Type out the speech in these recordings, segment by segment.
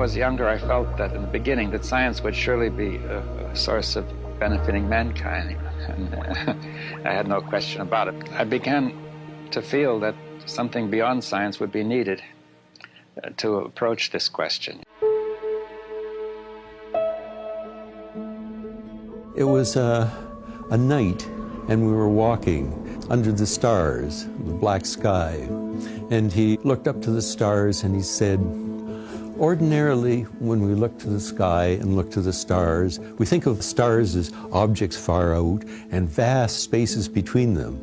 was younger, I felt that in the beginning that science would surely be a source of benefiting mankind. And I had no question about it. I began to feel that something beyond science would be needed to approach this question. It was a night, and we were walking under the stars, the black sky. And he looked up to the stars and he said, ordinarily, when we look to the sky and look to the stars, we think of stars as objects far out and vast spaces between them.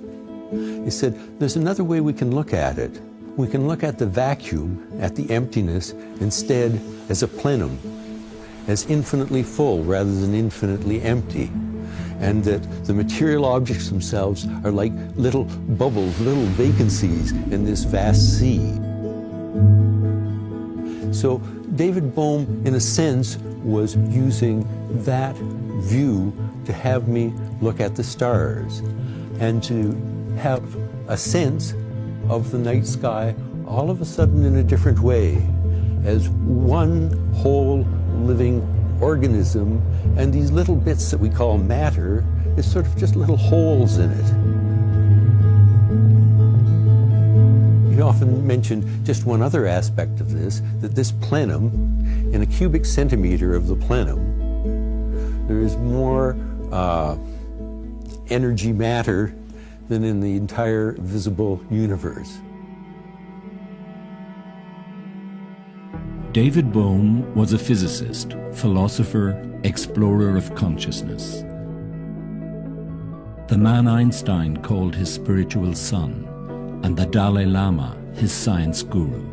He said, there's another way we can look at it. We can look at the vacuum, at the emptiness, instead as a plenum, as infinitely full rather than infinitely empty. And that the material objects themselves are like little bubbles, little vacancies in this vast sea. So David Bohm, in a sense, was using that view to have me look at the stars and to have a sense of the night sky all of a sudden in a different way, as one whole living organism, and these little bits that we call matter is sort of just little holes in it. He often mentioned just one other aspect of this, that this plenum, in a cubic centimeter of the plenum, there is more energy matter than in the entire visible universe. David Bohm was a physicist, philosopher, explorer of consciousness. The man Einstein called his spiritual son, and the Dalai Lama his science guru.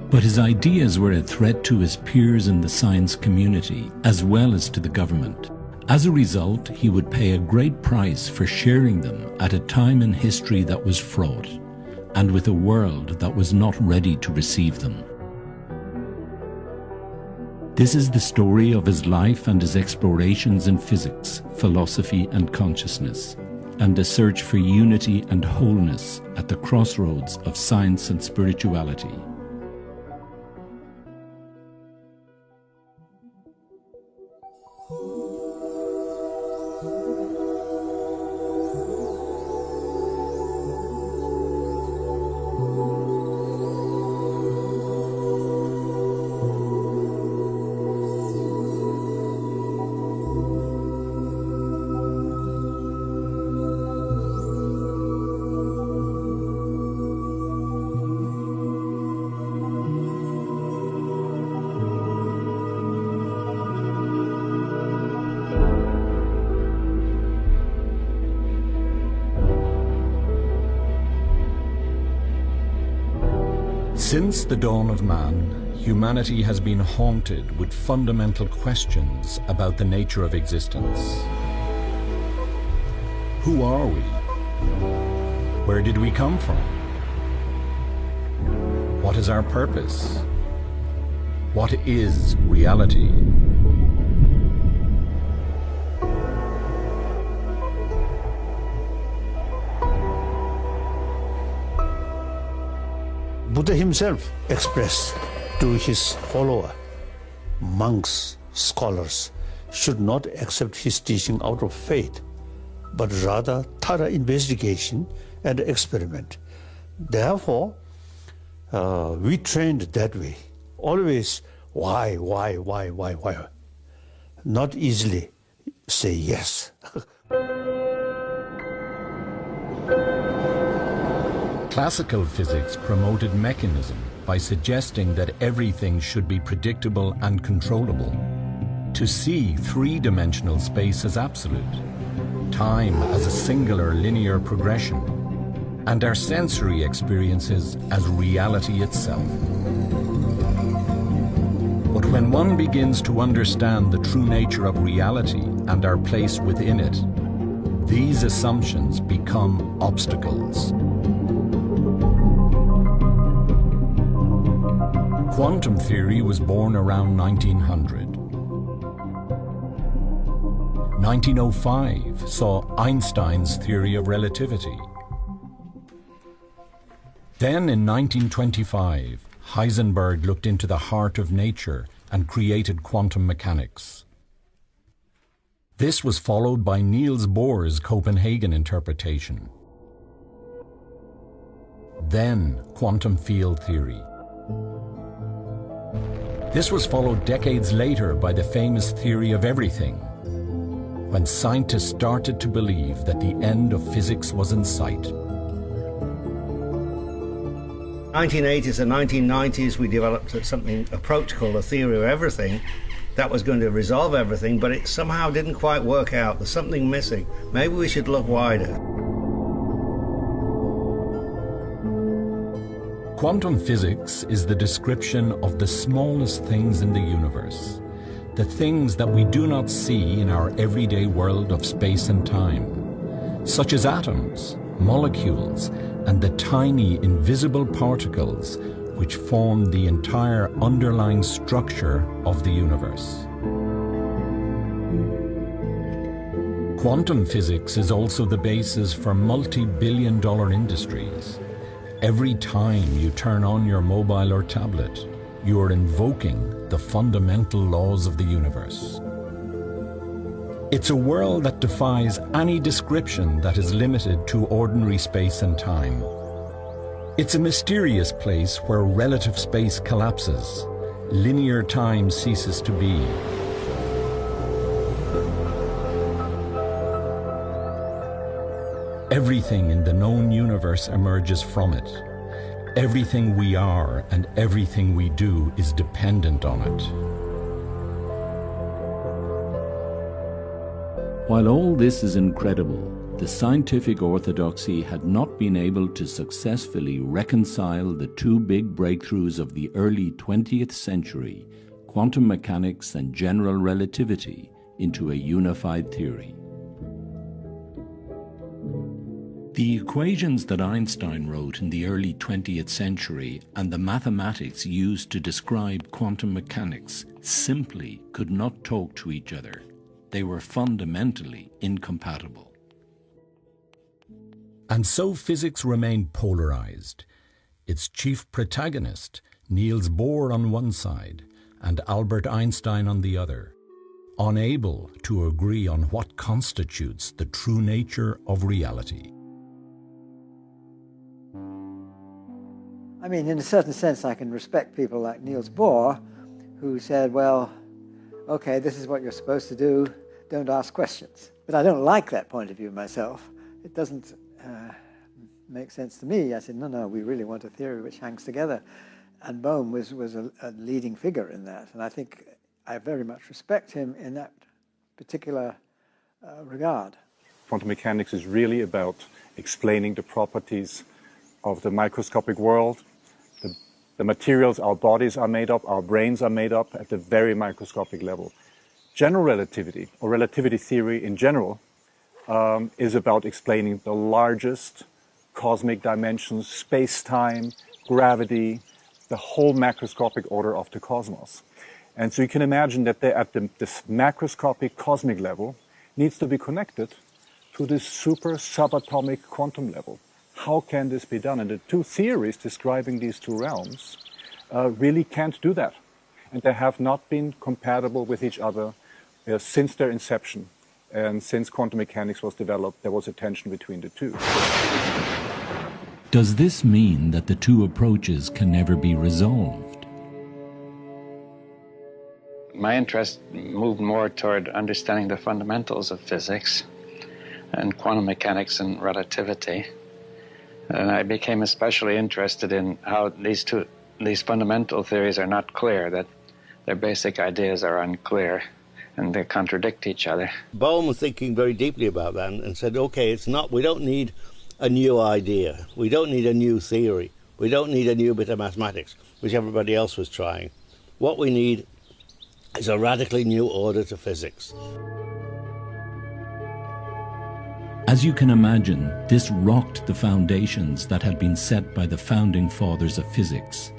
But his ideas were a threat to his peers in the science community, as well as to the government. As a result, he would pay a great price for sharing them at a time in history that was fraught, and with a world that was not ready to receive them. This is the story of his life and his explorations in physics, philosophy and consciousness, and a search for unity and wholeness at the crossroads of science and spirituality. Since the dawn of man, humanity has been haunted with fundamental questions about the nature of existence. Who are we? Where did we come from? What is our purpose? What is reality? Buddha himself expressed to his follower, monks, scholars should not accept his teaching out of faith, but rather thorough investigation and experiment. Therefore, we trained that way. Always why? Not easily say yes. Classical physics promoted mechanism by suggesting that everything should be predictable and controllable, to see three-dimensional space as absolute, time as a singular linear progression, and our sensory experiences as reality itself. But when one begins to understand the true nature of reality and our place within it, these assumptions become obstacles. Quantum theory was born around 1900. 1905 saw Einstein's theory of relativity. Then in 1925, Heisenberg looked into the heart of nature and created quantum mechanics. This was followed by Niels Bohr's Copenhagen interpretation. Then quantum field theory. This was followed decades later by the famous theory of everything, when scientists started to believe that the end of physics was in sight. 1980s and 1990s, we developed something, approach called a theory of everything. That was going to resolve everything, but it somehow didn't quite work out. There's something missing. Maybe we should look wider. Quantum physics is the description of the smallest things in the universe, the things that we do not see in our everyday world of space and time, such as atoms, molecules, and the tiny invisible particles which form the entire underlying structure of the universe. Quantum physics is also the basis for multi-billion-dollar industries. Every time you turn on your mobile or tablet, you are invoking the fundamental laws of the universe. It's a world that defies any description that is limited to ordinary space and time. It's a mysterious place where relative space collapses, linear time ceases to be. Everything in the known universe emerges from it. Everything we are and everything we do is dependent on it. While all this is incredible, the scientific orthodoxy had not been able to successfully reconcile the two big breakthroughs of the early 20th century, quantum mechanics and general relativity, into a unified theory. The equations that Einstein wrote in the early 20th century and the mathematics used to describe quantum mechanics simply could not talk to each other. They were fundamentally incompatible. And so physics remained polarized. Its chief protagonist, Niels Bohr on one side and Albert Einstein on the other, unable to agree on what constitutes the true nature of reality. I mean, in a certain sense, I can respect people like Niels Bohr, who said, well, okay, this is what you're supposed to do, don't ask questions. But I don't like that point of view myself. It doesn't make sense to me. I said, no, we really want a theory which hangs together. And Bohm was a leading figure in that. And I think I very much respect him in that particular regard. Quantum mechanics is really about explaining the properties of the microscopic world, the materials our bodies are made up, our brains are made up at the very microscopic level. General relativity, or relativity theory in general, is about explaining the largest cosmic dimensions, space-time, gravity, the whole macroscopic order of the cosmos. And so you can imagine that this macroscopic cosmic level needs to be connected to this super subatomic quantum level. How can this be done? And the two theories describing these two realms really can't do that. And they have not been compatible with each other since their inception. And since quantum mechanics was developed, there was a tension between the two. Does this mean that the two approaches can never be resolved? My interest moved more toward understanding the fundamentals of physics and quantum mechanics and relativity. And I became especially interested in how these fundamental theories are not clear, that their basic ideas are unclear and they contradict each other. Bohm was thinking very deeply about that and said, okay, we don't need a new idea. We don't need a new theory. We don't need a new bit of mathematics, which everybody else was trying. What we need is a radically new order to physics. As you can imagine, this rocked the foundations that had been set by the founding fathers of physics.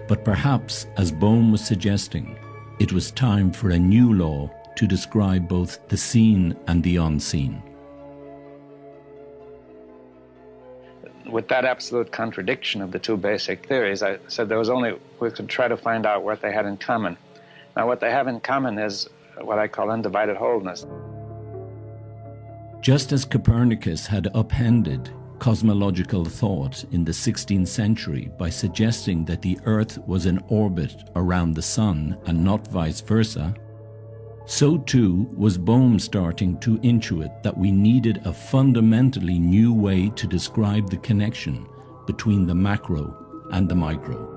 But perhaps, as Bohm was suggesting, it was time for a new law to describe both the seen and the unseen. with that absolute contradiction of the two basic theories, I said we could try to find out what they had in common. Now, what they have in common is what I call undivided wholeness. Just as Copernicus had upended cosmological thought in the 16th century by suggesting that the Earth was in orbit around the Sun and not vice versa, so too was Bohm starting to intuit that we needed a fundamentally new way to describe the connection between the macro and the micro.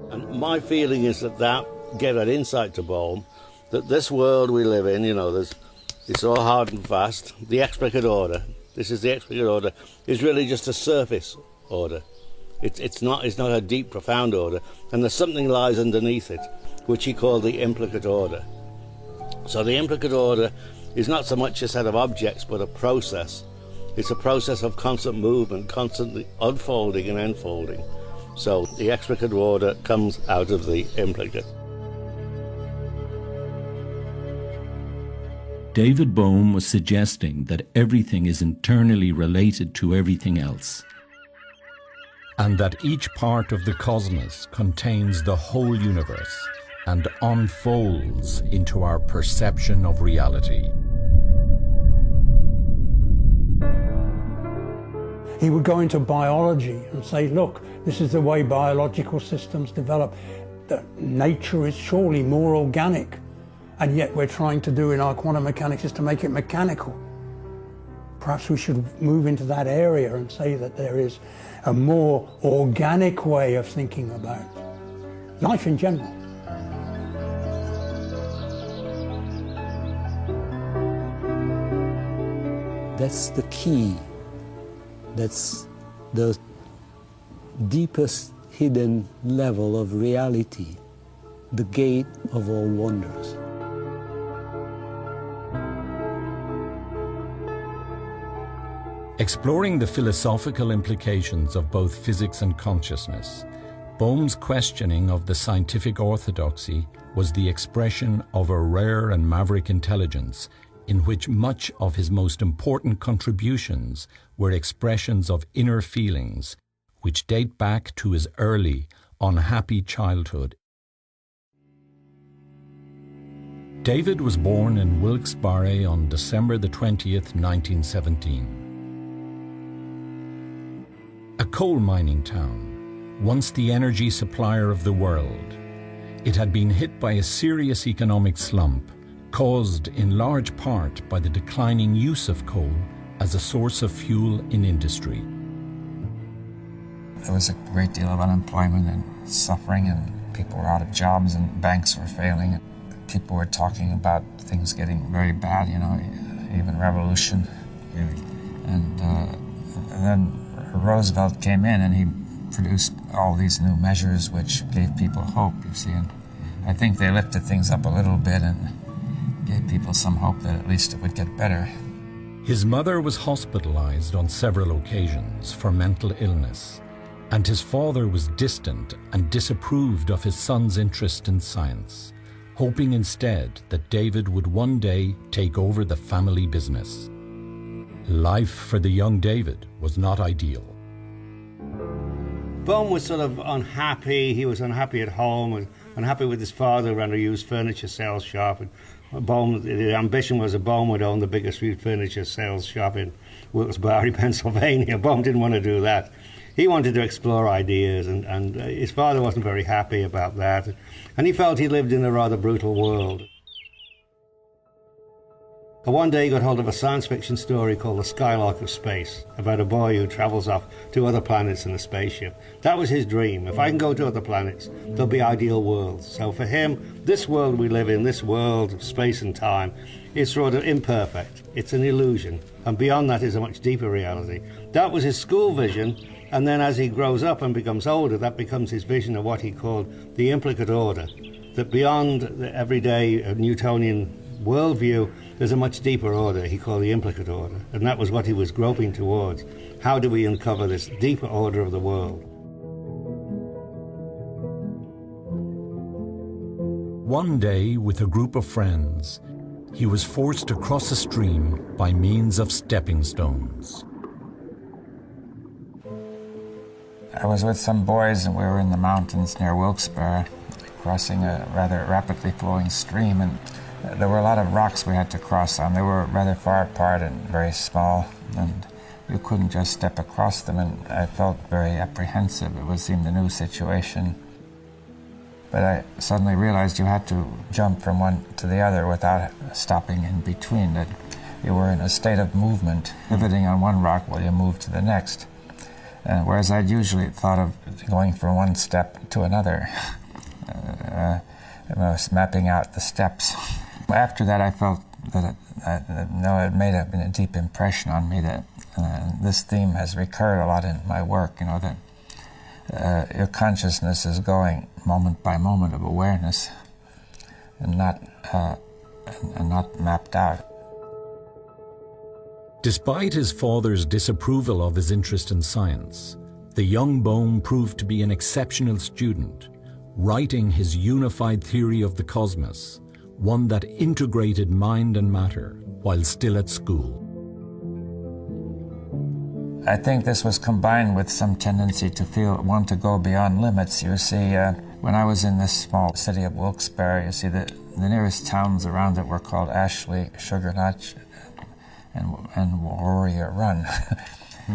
And my feeling is that gave that insight to Bohm, that this world we live in, it's all hard and fast. The explicit order, this is the explicit order, is really just a surface order. It's not a deep, profound order, and there's something lies underneath it, which he called the implicate order. So the implicate order is not so much a set of objects, but a process. It's a process of constant movement, constantly unfolding and enfolding. So the explicit order comes out of the implicate. David Bohm was suggesting that everything is internally related to everything else, and that each part of the cosmos contains the whole universe and unfolds into our perception of reality. He would go into biology and say, look, this is the way biological systems develop. That nature is surely more organic, and yet we're trying to do in our quantum mechanics is to make it mechanical. Perhaps we should move into that area and say that there is a more organic way of thinking about life in general. That's the key. That's the deepest hidden level of reality, the gate of all wonders. Exploring the philosophical implications of both physics and consciousness, Bohm's questioning of the scientific orthodoxy was the expression of a rare and maverick intelligence in which much of his most important contributions were expressions of inner feelings which date back to his early, unhappy childhood. David was born in Wilkes-Barre on December the 20th, 1917. A coal mining town, once the energy supplier of the world, it had been hit by a serious economic slump caused in large part by the declining use of coal as a source of fuel in industry. There was a great deal of unemployment and suffering, and people were out of jobs and banks were failing. People were talking about things getting very bad, even revolution. And then Roosevelt came in and he produced all these new measures which gave people hope, you see. And I think they lifted things up a little bit and gave people some hope that at least it would get better. His mother was hospitalized on several occasions for mental illness, and his father was distant and disapproved of his son's interest in science, hoping instead that David would one day take over the family business. Life for the young David was not ideal. Bohm was sort of unhappy. He was unhappy at home and unhappy with his father who ran a used furniture sales shop. And Bohm, the ambition was that Bohm would own the biggest used furniture sales shop in Wilkes-Barre, Pennsylvania. Bohm didn't want to do that. He wanted to explore ideas, and his father wasn't very happy about that. And he felt he lived in a rather brutal world. One day he got hold of a science fiction story called The Skylark of Space, about a boy who travels off to other planets in a spaceship. That was his dream. If I can go to other planets, there'll be ideal worlds. So for him, this world we live in, this world of space and time, is sort of imperfect. It's an illusion. And beyond that is a much deeper reality. That was his school vision, and then as he grows up and becomes older, that becomes his vision of what he called the implicate order. That beyond the everyday Newtonian worldview, there's a much deeper order he called the implicate order, and that was what he was groping towards. How do we uncover this deeper order of the world? One day, with a group of friends, he was forced to cross a stream by means of stepping stones. I was with some boys and we were in the mountains near Wilkes-Barre, crossing a rather rapidly flowing stream, and there were a lot of rocks we had to cross on. They were rather far apart and very small, and you couldn't just step across them, and I felt very apprehensive. It seemed a new situation. But I suddenly realized you had to jump from one to the other without stopping in between, that you were in a state of movement, pivoting on one rock while you moved to the next. Whereas I'd usually thought of going from one step to another, mapping out the steps. After that, I felt that it made a deep impression on me that this theme has recurred a lot in my work, that your consciousness is going moment by moment of awareness and not mapped out. Despite his father's disapproval of his interest in science, the young Bohm proved to be an exceptional student, writing his unified theory of the cosmos, one that integrated mind and matter while still at school. I think this was combined with some tendency to want to go beyond limits. You see, when I was in this small city of Wilkes-Barre, you see the nearest towns around it were called Ashley, Sugar Notch, and Warrior Run.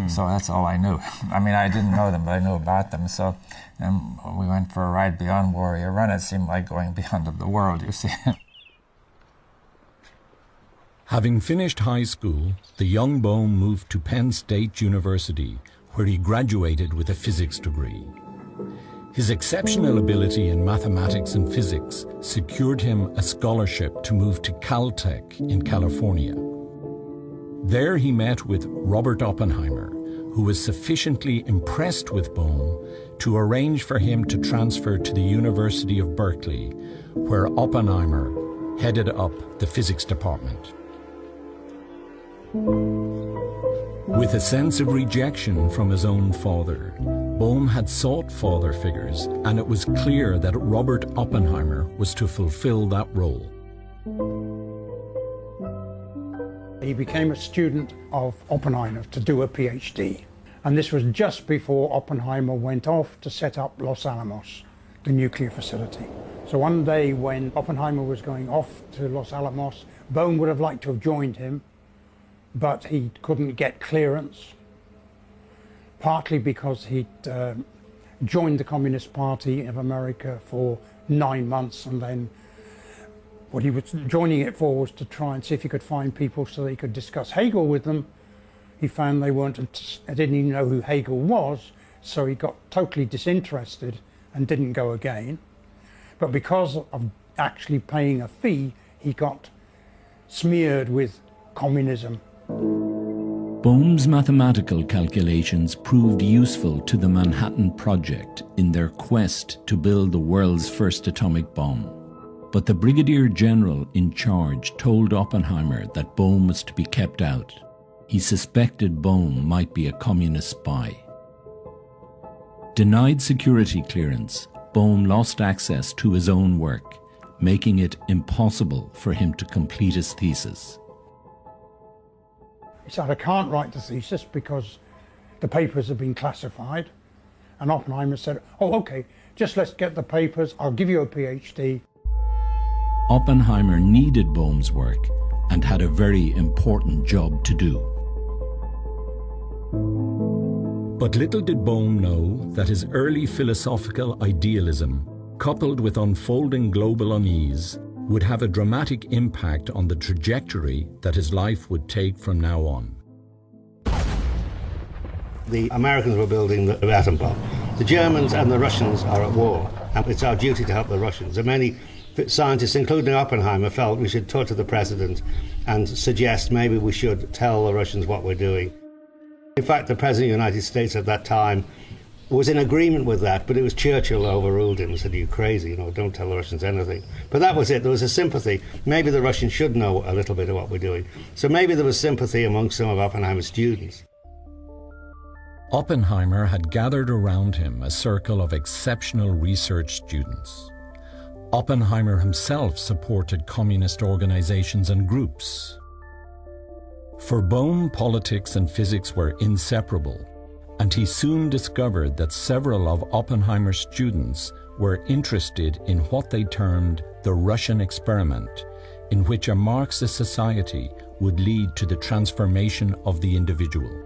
So that's all I knew. I mean, I didn't know them, but I knew about them. So we went for a ride beyond Warrior Run. It seemed like going beyond the world, you see. Having finished high school, the young Bohm moved to Penn State University, where he graduated with a physics degree. His exceptional ability in mathematics and physics secured him a scholarship to move to Caltech in California. There he met with Robert Oppenheimer, who was sufficiently impressed with Bohm to arrange for him to transfer to the University of Berkeley, where Oppenheimer headed up the physics department. With a sense of rejection from his own father, Bohm had sought father figures, and it was clear that Robert Oppenheimer was to fulfill that role. He became a student of Oppenheimer to do a PhD. And this was just before Oppenheimer went off to set up Los Alamos, the nuclear facility. So one day when Oppenheimer was going off to Los Alamos, Bohm would have liked to have joined him, but he couldn't get clearance, partly because he'd joined the Communist Party of America for 9 months, and then what he was joining it for was to try and see if he could find people so that he could discuss Hegel with them. He found they didn't even know who Hegel was, so he got totally disinterested and didn't go again. But because of actually paying a fee, he got smeared with communism. Bohm's mathematical calculations proved useful to the Manhattan Project in their quest to build the world's first atomic bomb. But the brigadier general in charge told Oppenheimer that Bohm was to be kept out. He suspected Bohm might be a communist spy. Denied security clearance, Bohm lost access to his own work, making it impossible for him to complete his thesis. He said, I can't write the thesis because the papers have been classified. And Oppenheimer said, oh, okay, just let's get the papers, I'll give you a PhD. Oppenheimer needed Bohm's work and had a very important job to do. But little did Bohm know that his early philosophical idealism, coupled with unfolding global unease, would have a dramatic impact on the trajectory that his life would take from now on. The Americans were building the atom bomb. The Germans and the Russians are at war, and it's our duty to help the Russians. And many scientists, including Oppenheimer, felt we should talk to the president and suggest maybe we should tell the Russians what we're doing. In fact, the President of the United States at that time was in agreement with that, but it was Churchill who overruled him and said, are you crazy? Don't tell the Russians anything. But that was it. There was a sympathy. Maybe the Russians should know a little bit of what we're doing. So maybe there was sympathy among some of Oppenheimer's students. Oppenheimer had gathered around him a circle of exceptional research students. Oppenheimer himself supported communist organizations and groups. For Bohm, politics and physics were inseparable, and he soon discovered that several of Oppenheimer's students were interested in what they termed the Russian experiment, in which a Marxist society would lead to the transformation of the individual.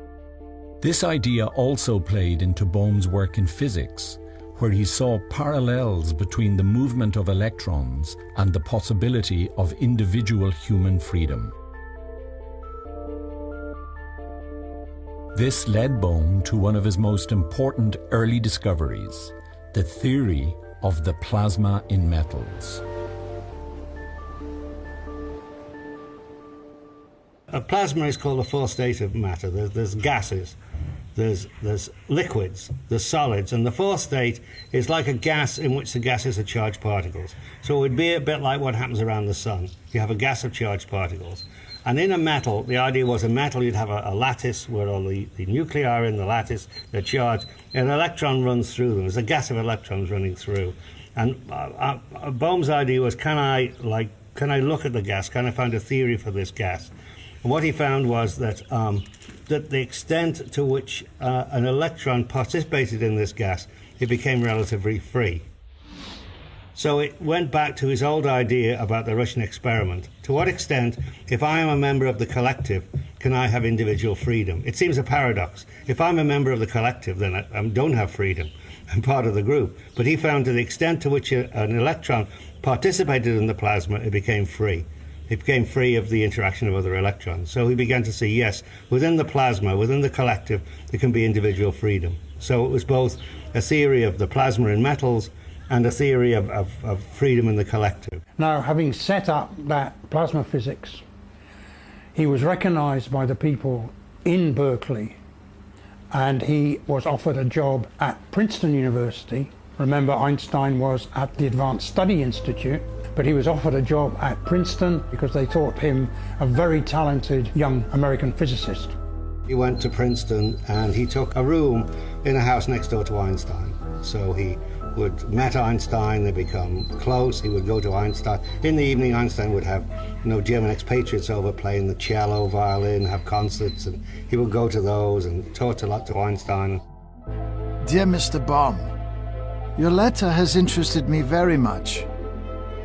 This idea also played into Bohm's work in physics, where he saw parallels between the movement of electrons and the possibility of individual human freedom. This led Bohm to one of his most important early discoveries, the theory of the plasma in metals. A plasma is called a fourth state of matter. There's gases, there's liquids, there's solids, and the fourth state is like a gas in which the gases are charged particles. So it would be a bit like what happens around the sun. You have a gas of charged particles. And in a metal, the idea was a metal, you'd have a lattice where all the nuclei are in the lattice, they're charged, and an electron runs through them. There's a gas of electrons running through. And Bohm's idea was, can I look at the gas? Can I find a theory for this gas? And what he found was that that the extent to which an electron participated in this gas, it became relatively free. So it went back to his old idea about the Russian experiment. To what extent, if I am a member of the collective, can I have individual freedom? It seems a paradox. If I'm a member of the collective, then I don't have freedom. I'm part of the group. But he found to the extent to which an electron participated in the plasma, it became free. It became free of the interaction of other electrons. So he began to see, yes, within the plasma, within the collective, there can be individual freedom. So it was both a theory of the plasma in metals and a theory of freedom in the collective. Now, having set up that plasma physics, he was recognized by the people in Berkeley, and he was offered a job at Princeton University. Remember, Einstein was at the Advanced Study Institute, but he was offered a job at Princeton because they thought him a very talented young American physicist. He went to Princeton and he took a room in a house next door to Einstein. So he met Einstein, they become close, he would go to Einstein. In the evening, Einstein would have, German expatriates over playing the cello, violin, have concerts, and he would go to those and talk a lot to Einstein. Dear Mr. Bohm, your letter has interested me very much.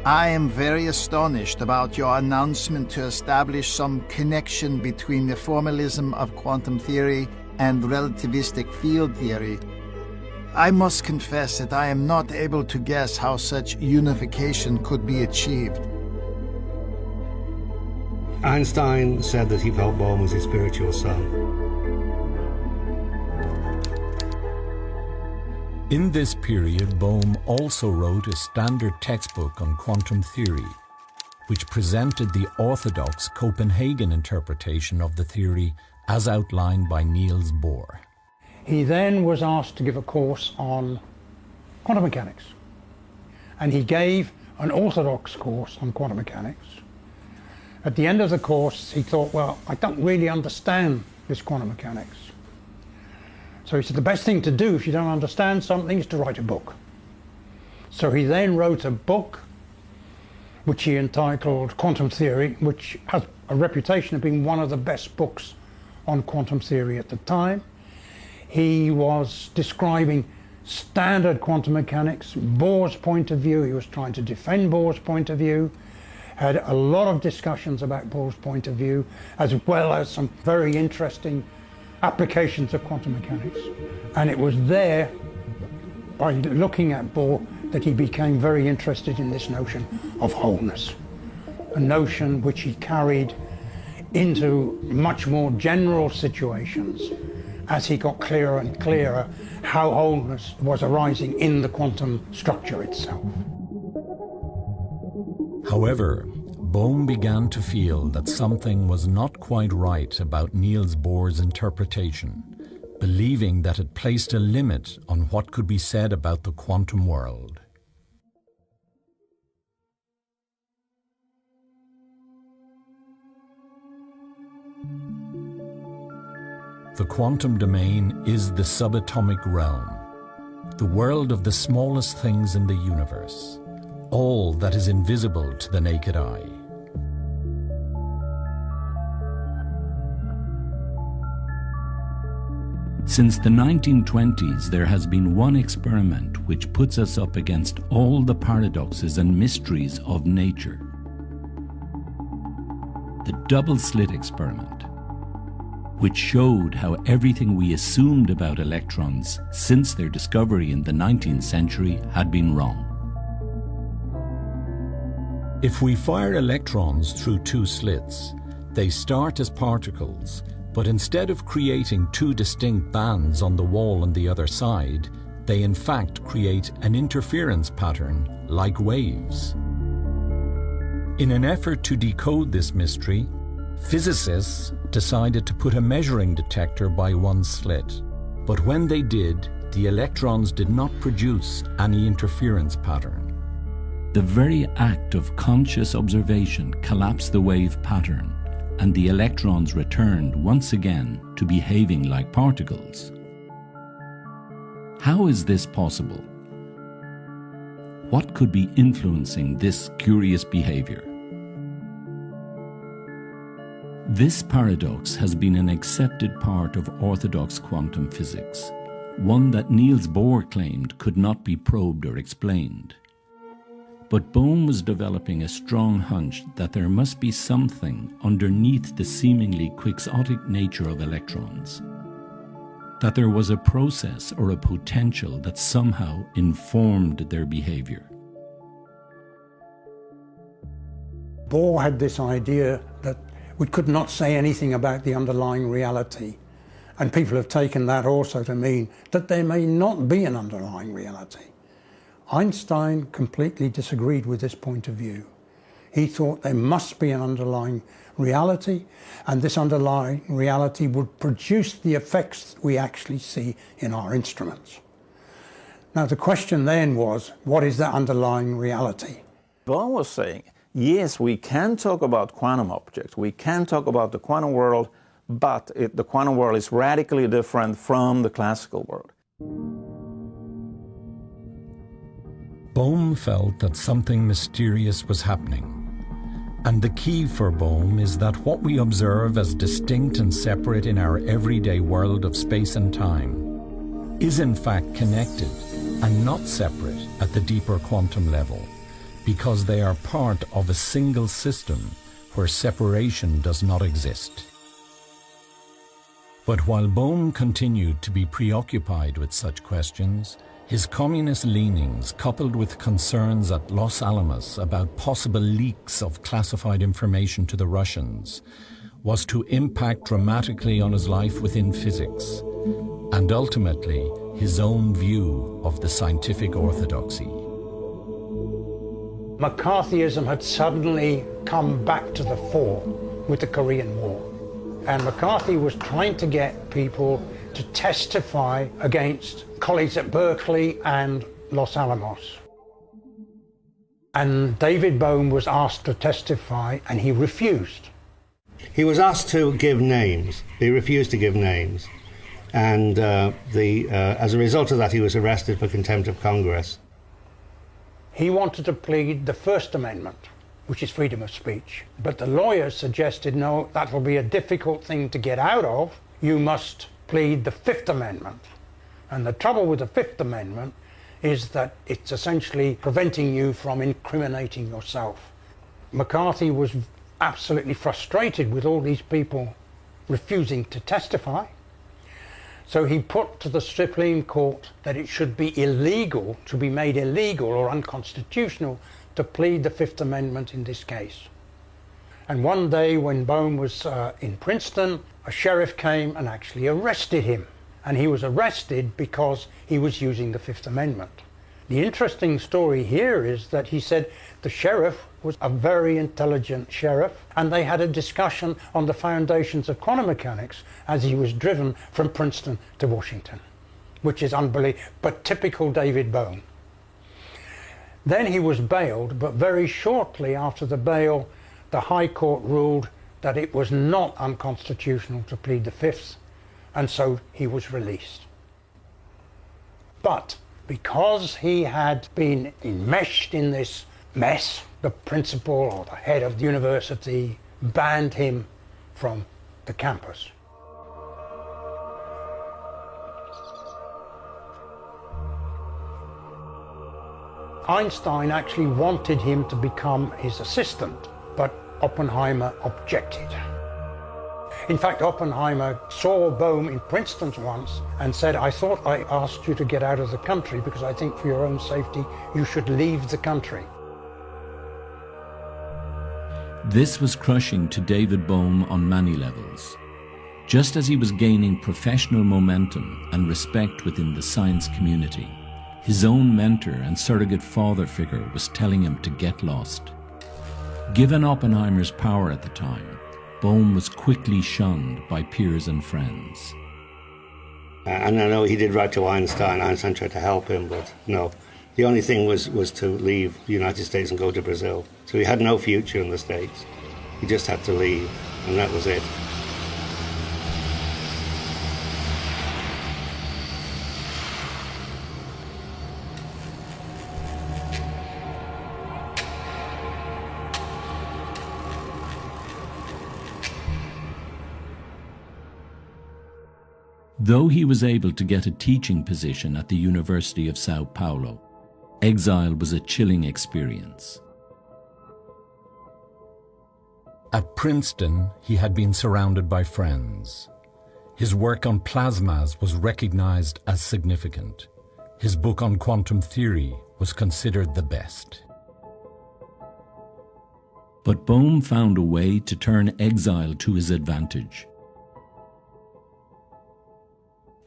I am very astonished about your announcement to establish some connection between the formalism of quantum theory and relativistic field theory. I must confess that I am not able to guess how such unification could be achieved. Einstein said that he felt Bohm was his spiritual son. In this period, Bohm also wrote a standard textbook on quantum theory, which presented the orthodox Copenhagen interpretation of the theory as outlined by Niels Bohr. He then was asked to give a course on quantum mechanics, and he gave an orthodox course on quantum mechanics. At the end of the course, he thought, well, I don't really understand this quantum mechanics. So he said, the best thing to do if you don't understand something is to write a book. So he then wrote a book which he entitled Quantum Theory, which has a reputation of being one of the best books on quantum theory at the time. He was describing standard quantum mechanics, Bohr's point of view. He was trying to defend Bohr's point of view, had a lot of discussions about Bohr's point of view, as well as some very interesting applications of quantum mechanics. And it was there, by looking at Bohr, that he became very interested in this notion of wholeness, a notion which he carried into much more general situations as he got clearer and clearer how wholeness was arising in the quantum structure itself. However, Bohm began to feel that something was not quite right about Niels Bohr's interpretation, believing that it placed a limit on what could be said about the quantum world. The quantum domain is the subatomic realm, the world of the smallest things in the universe, all that is invisible to the naked eye. Since the 1920s, there has been one experiment which puts us up against all the paradoxes and mysteries of nature. The double-slit experiment, which showed how everything we assumed about electrons since their discovery in the 19th century had been wrong. If we fire electrons through two slits, they start as particles, but instead of creating two distinct bands on the wall on the other side, they in fact create an interference pattern like waves. In an effort to decode this mystery, physicists decided to put a measuring detector by one slit. But when they did, the electrons did not produce any interference pattern. The very act of conscious observation collapsed the wave pattern, and the electrons returned once again to behaving like particles. How is this possible? What could be influencing this curious behavior? This paradox has been an accepted part of orthodox quantum physics, one that Niels Bohr claimed could not be probed or explained. But Bohm was developing a strong hunch that there must be something underneath the seemingly quixotic nature of electrons, that there was a process or a potential that somehow informed their behavior. Bohr had this idea that we could not say anything about the underlying reality, and people have taken that also to mean that there may not be an underlying reality. Einstein completely disagreed with this point of view. He thought there must be an underlying reality, and this underlying reality would produce the effects we actually see in our instruments. Now the question then was, what is that underlying reality? Bohm was saying, yes, we can talk about quantum objects, we can talk about the quantum world, but the quantum world is radically different from the classical world. Bohm felt that something mysterious was happening. And the key for Bohm is that what we observe as distinct and separate in our everyday world of space and time is in fact connected and not separate at the deeper quantum level, because they are part of a single system where separation does not exist. But while Bohm continued to be preoccupied with such questions, his communist leanings, coupled with concerns at Los Alamos about possible leaks of classified information to the Russians, was to impact dramatically on his life within physics, and ultimately his own view of the scientific orthodoxy. McCarthyism had suddenly come back to the fore with the Korean War, and McCarthy was trying to get people to testify against colleagues at Berkeley and Los Alamos. And David Bohm was asked to testify, and he refused. He was asked to give names. He refused to give names. And as a result of that, he was arrested for contempt of Congress. He wanted to plead the First Amendment, which is freedom of speech. But the lawyers suggested, no, that will be a difficult thing to get out of. You must plead the Fifth Amendment. And the trouble with the Fifth Amendment is that it's essentially preventing you from incriminating yourself. McCarthy was absolutely frustrated with all these people refusing to testify. So he put to the Supreme Court that it should be illegal, to be made illegal or unconstitutional to plead the Fifth Amendment in this case. And one day when Bohm was in Princeton, a sheriff came and actually arrested him. And he was arrested because he was using the Fifth Amendment. The interesting story here is that he said the sheriff was a very intelligent sheriff, and they had a discussion on the foundations of quantum mechanics as he was driven from Princeton to Washington, which is unbelievable, but typical David Bohm. Then he was bailed, but very shortly after the bail, the High Court ruled that it was not unconstitutional to plead the Fifth, and so he was released. But because he had been enmeshed in this mess, the principal or the head of the university banned him from the campus. Einstein actually wanted him to become his assistant, but Oppenheimer objected. In fact, Oppenheimer saw Bohm in Princeton once and said, I thought I asked you to get out of the country because I think for your own safety you should leave the country. This was crushing to David Bohm on many levels. Just as he was gaining professional momentum and respect within the science community, his own mentor and surrogate father figure was telling him to get lost. Given Oppenheimer's power at the time, Bohm was quickly shunned by peers and friends. And I know he did write to Einstein. Einstein tried to help him, but no. The only thing was to leave the United States and go to Brazil. So he had no future in the States. He just had to leave, and that was it. Though he was able to get a teaching position at the University of Sao Paulo, exile was a chilling experience. At Princeton, he had been surrounded by friends. His work on plasmas was recognized as significant. His book on quantum theory was considered the best. But Bohm found a way to turn exile to his advantage.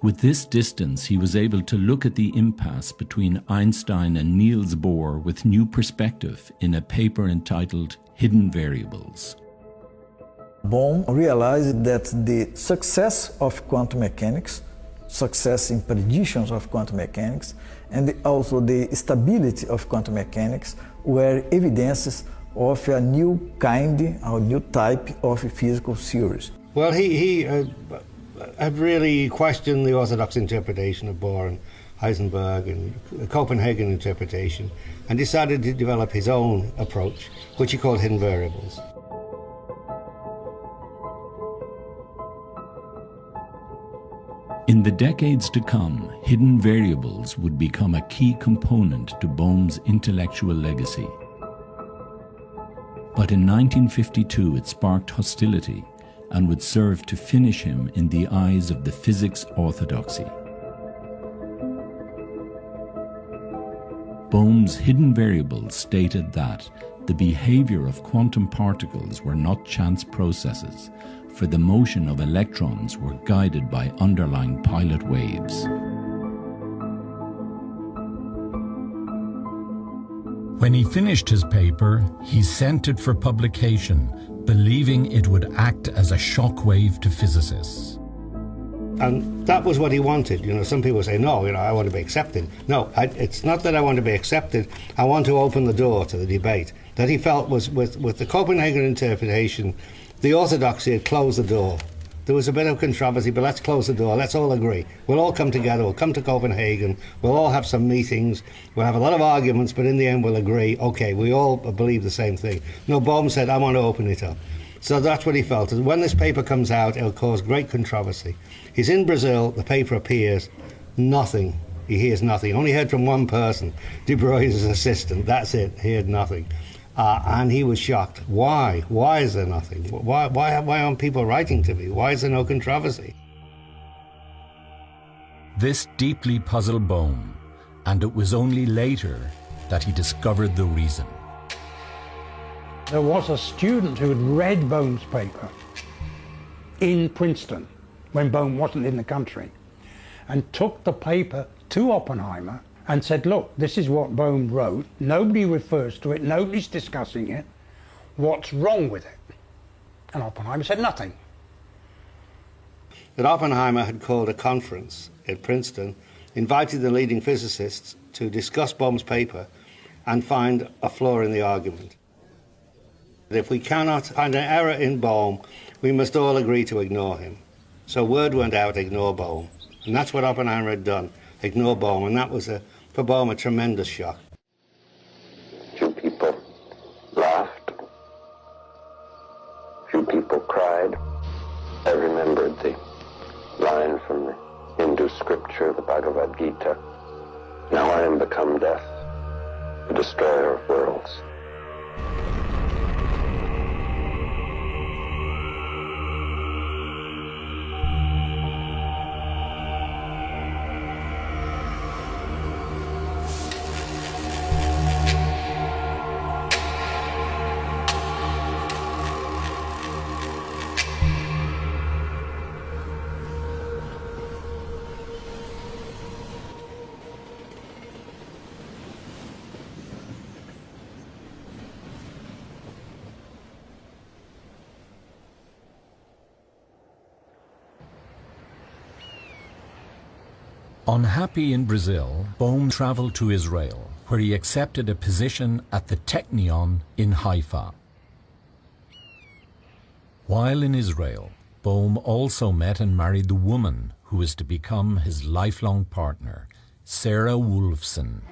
With this distance, he was able to look at the impasse between Einstein and Niels Bohr with new perspective in a paper entitled Hidden Variables. Bohm realized that the success of quantum mechanics, success in predictions of quantum mechanics, and also the stability of quantum mechanics were evidences of a new kind or new type of physical theories. Well, he had really questioned the orthodox interpretation of Bohr and Heisenberg and the Copenhagen interpretation, and decided to develop his own approach, which he called hidden variables. In the decades to come, hidden variables would become a key component to Bohm's intellectual legacy. But in 1952 it sparked hostility and would serve to finish him in the eyes of the physics orthodoxy. Bohm's hidden variables stated that the behavior of quantum particles were not chance processes, for the motion of electrons were guided by underlying pilot waves. When he finished his paper, he sent it for publication, believing it would act as a shockwave to physicists. And that was what he wanted. You know, some people say, no, I want to be accepted. No, it's not that I want to be accepted. I want to open the door to the debate. That he felt was, with the Copenhagen interpretation, the orthodoxy had closed the door. There was a bit of controversy, but let's close the door. Let's all agree. We'll all come together. We'll come to Copenhagen. We'll all have some meetings. We'll have a lot of arguments, but in the end we'll agree, okay, we all believe the same thing. No, Bohm said, I want to open it up. So that's what he felt. When this paper comes out, it'll cause great controversy. He's in Brazil, the paper appears, nothing. He hears nothing. Only heard from one person, De Broglie's assistant. That's it. He heard nothing. And he was shocked. Why? Why is there nothing? Why aren't people writing to me? Why is there no controversy? This deeply puzzled Bohm, and it was only later that he discovered the reason. There was a student who had read Bohm's paper in Princeton when Bohm wasn't in the country and took the paper to Oppenheimer and said, look, this is what Bohm wrote. Nobody refers to it. Nobody's discussing it. What's wrong with it? And Oppenheimer said nothing. That Oppenheimer had called a conference at Princeton, invited the leading physicists to discuss Bohm's paper and find a flaw in the argument. If we cannot find an error in Bohm, we must all agree to ignore him. So word went out, ignore Bohm. And that's what Oppenheimer had done, ignore Bohm. And that was, for Bohm, a tremendous shock. Two people remembered the line from the Hindu scripture, the Bhagavad Gita. Now I am become death, the destroyer of worlds. Unhappy in Brazil, Bohm traveled to Israel, where he accepted a position at the Technion in Haifa. While in Israel, Bohm also met and married the woman who was to become his lifelong partner, Sarah Wolfson.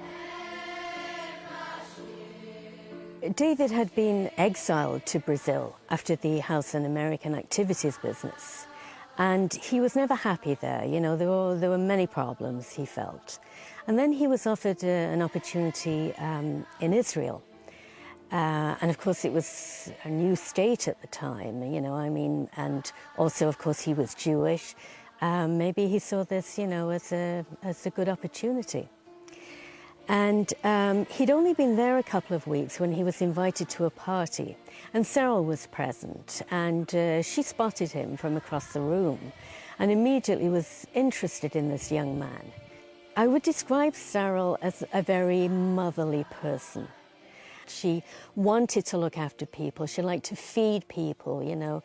David had been exiled to Brazil after the House and American Activities business. And he was never happy there. You know, there were many problems, he felt. And then he was offered an opportunity in Israel. And of course, it was a new state at the time, you know, I mean, and also, of course, he was Jewish. Maybe he saw this, you know, as a good opportunity. And he'd only been there a couple of weeks when he was invited to a party. And Cyril was present, and she spotted him from across the room and immediately was interested in this young man. I would describe Cyril as a very motherly person. She wanted to look after people. She liked to feed people, you know.